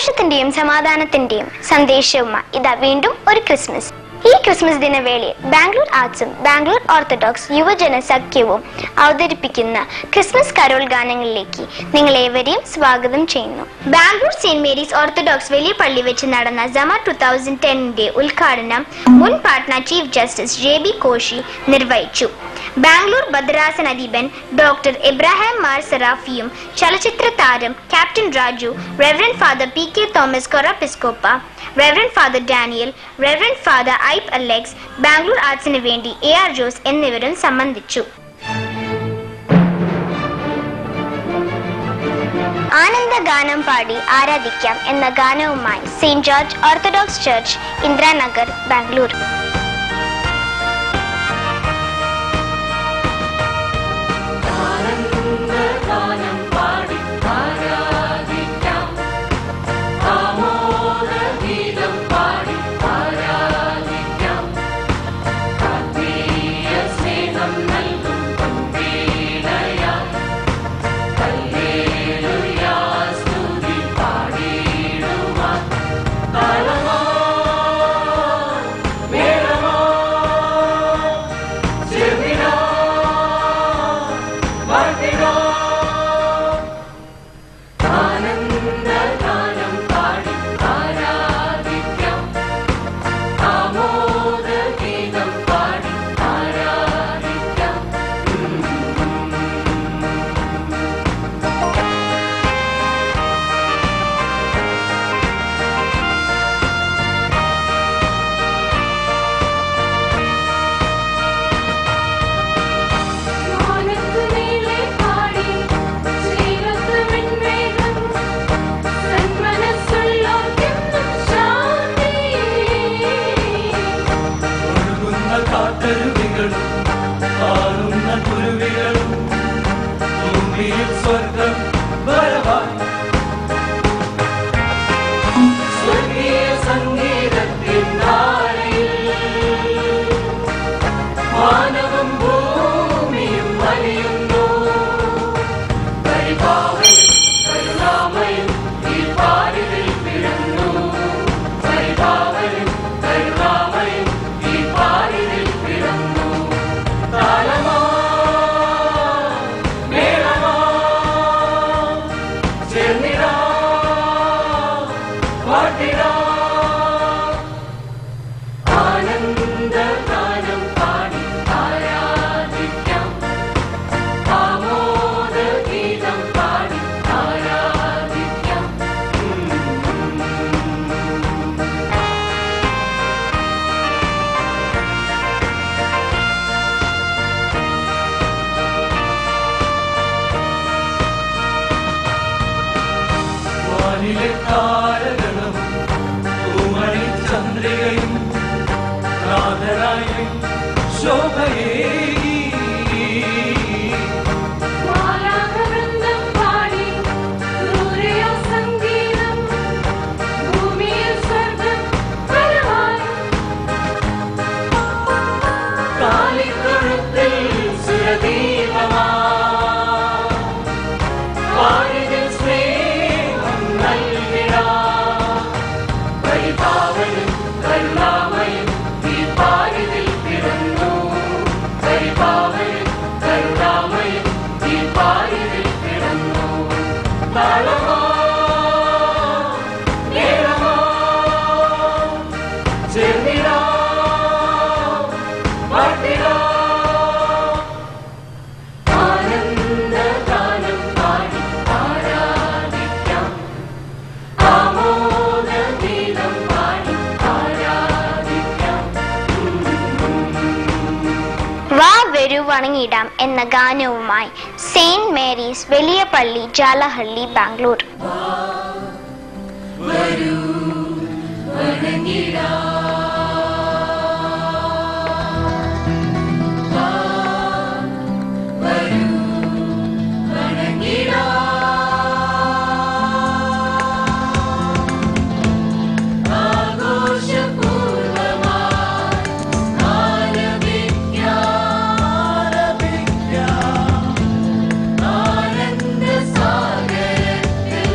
സന്തോഷത്തിന്റെയും സമാധാനത്തിന്റെയും സന്ദേശവുമായി ഇതാ വീണ്ടും ഒരു ക്രിസ്മസ്. ഈ ക്രിസ്മസ് ദിനവേളയിൽ ബാംഗ്ലൂർ ആർട്സും ബാംഗ്ലൂർ ഓർത്തഡോക്സ് യുവജന സഖ്യവും അവതരിപ്പിക്കുന്ന ക്രിസ്മസ് കരോൾ ഗാനങ്ങളിലേക്ക് നിങ്ങളേവരെയും സ്വാഗതം ചെയ്യുന്നു. ബാംഗ്ലൂർ സെന്റ് മേരീസ് ഓർത്തഡോക്സ് വലിയ പള്ളി വെച്ച് നടന്ന സമ്മർ 2010 ഉദ്ഘാടനം മുൻ Patna chief justice JB Koshy നിർവഹിച്ചു. ബാംഗ്ലൂർ ഭദ്രാസനാധിപൻ ഡോക്ടർ എബ്രഹാം മാർ സെറാഫിയും ചലച്ചിത്ര താരം captain Raju, reverend father PK Thomas കൊറപ്പിസ്കോപ്പ, reverend father Daniel, reverend father Ipe Alex, Bangalore ആർട്സിന് വേണ്ടി AR ജോസ് എന്നിവരും സംബന്ധിച്ചു. ആനന്ദഗാനം പാടി ആരാധിക്കാം എന്ന ഗാനവുമായി saint George Orthodox church, Indiranagar, Bangalore. വണങ്ങിയിടാം എന്ന ഗാനവുമായി സെയിന്റ് മേരീസ് വലിയ പള്ളി, ജാലഹള്ളി, ബാംഗ്ലൂർ. ആനന്ദസാഗരത്തിൽ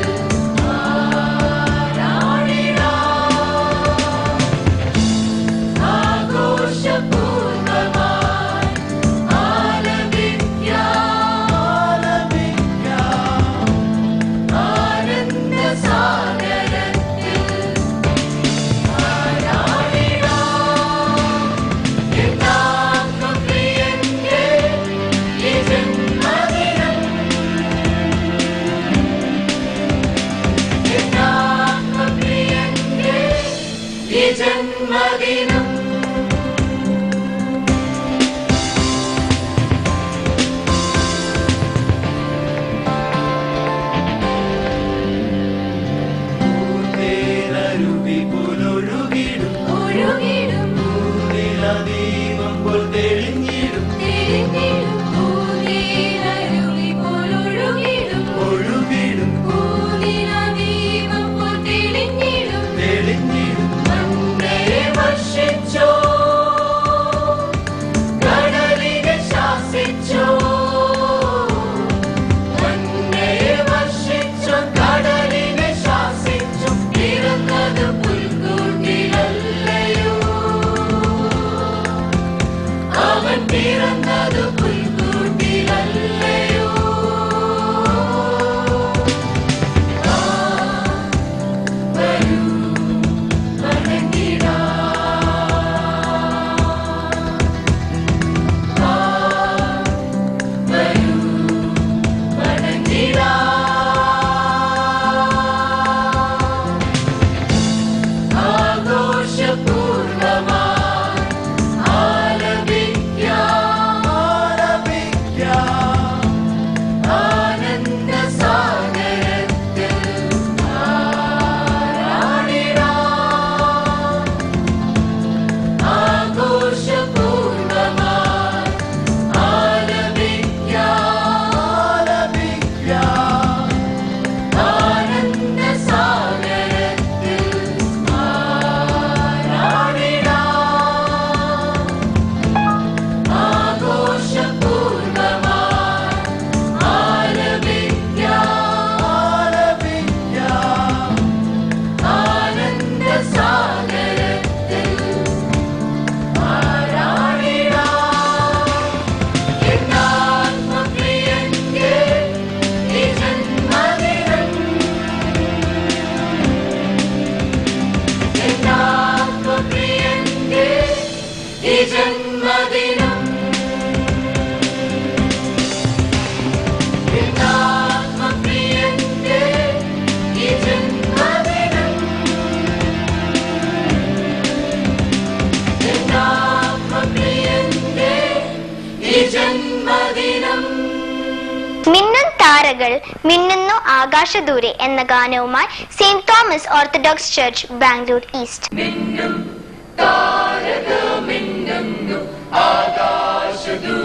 മിന്നും താരകൾ മിന്നുന്നു ആകാശദൂരെ എന്ന ഗാനവുമായി saint Thomas Orthodox church Bangalore east. മിന്നും താരകൾ മിന്നുന്നു ആകാശദൂരെ,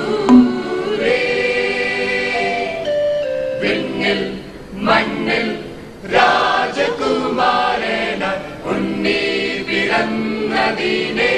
വിണ്ണിൽ മണ്ണിൽ രാജകുമാരന ഉണ്ണി പിറന്നതിനെ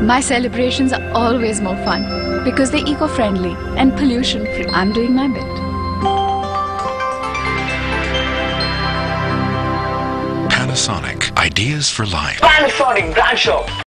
My celebrations are always more fun because they're eco-friendly and pollution-free. I'm doing my bit. Panasonic, ideas for life. Panasonic Brand Shop.